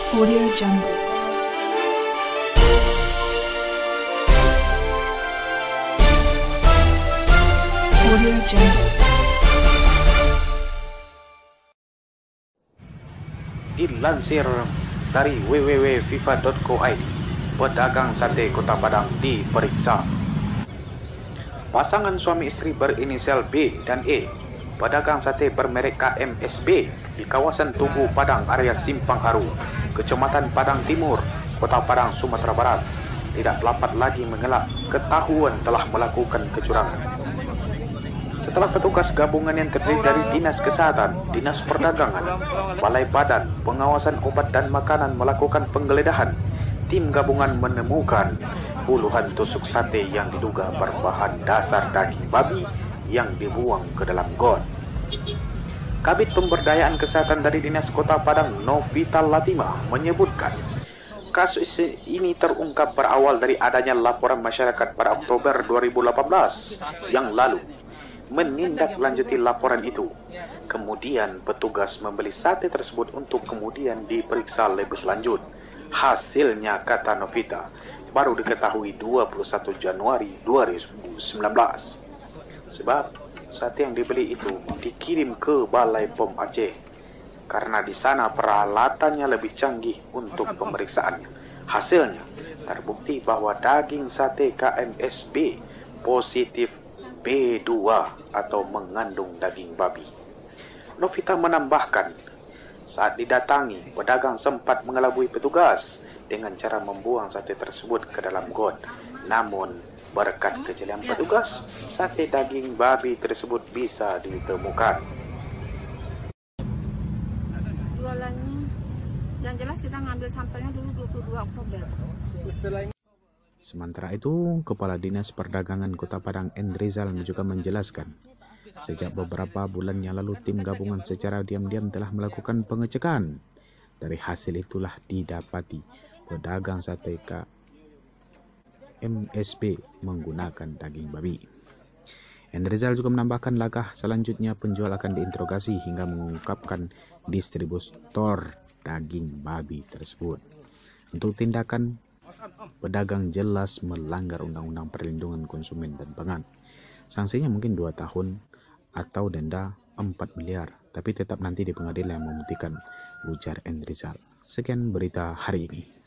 Audio Jungle. Audio Jungle. Dilansir dari www.fifa.co.id, pedagang sate Kota Padang diperiksa. Pasangan suami istri berinisial B dan E, pedagang sate bermerek KMSB di kawasan Tugu Padang, area Simpang Haru, Kecamatan Padang Timur, Kota Padang, Sumatera Barat, tidak dapat lagi mengelak ketahuan telah melakukan kecurangan. Setelah petugas gabungan yang terdiri dari Dinas Kesehatan, Dinas Perdagangan, Balai Badan Pengawasan Obat dan Makanan melakukan penggeledahan, tim gabungan menemukan puluhan tusuk sate yang diduga berbahan dasar daging babi yang dibuang ke dalam got. Kabid Pemberdayaan Kesehatan dari Dinas Kota Padang, Novita Latimah, menyebutkan kasus ini terungkap berawal dari adanya laporan masyarakat pada Oktober 2018 yang lalu. Menindaklanjuti laporan itu, kemudian petugas membeli sate tersebut untuk kemudian diperiksa lebih lanjut. Hasilnya, kata Novita, baru diketahui 21 Januari 2019. Sebab sate yang dibeli itu dikirim ke Balai POM Aceh karena di sana peralatannya lebih canggih untuk pemeriksaannya. Hasilnya terbukti bahwa daging sate KMSB positif B2 atau mengandung daging babi. Novita menambahkan, saat didatangi, pedagang sempat mengelabui petugas dengan cara membuang sate tersebut ke dalam got. Namun berkat kejelian petugas, sate daging babi tersebut bisa ditemukan. Jualannya, yang jelas kita ngambil sampelnya dulu 22 Oktober. Sementara itu, Kepala Dinas Perdagangan Kota Padang Endrizal juga menjelaskan, sejak beberapa bulan yang lalu tim gabungan secara diam-diam telah melakukan pengecekan. Dari hasil itulah didapati pedagang sate KMSB menggunakan daging babi. Endrizal juga menambahkan langkah selanjutnya penjual akan diinterogasi hingga mengungkapkan distributor daging babi tersebut. Untuk tindakan pedagang jelas melanggar Undang-Undang Perlindungan Konsumen dan Pangan. Sanksinya mungkin 2 tahun atau denda 4 miliar, tapi tetap nanti di pengadilan yang membuktikan, ujar Endrizal. Sekian berita hari ini.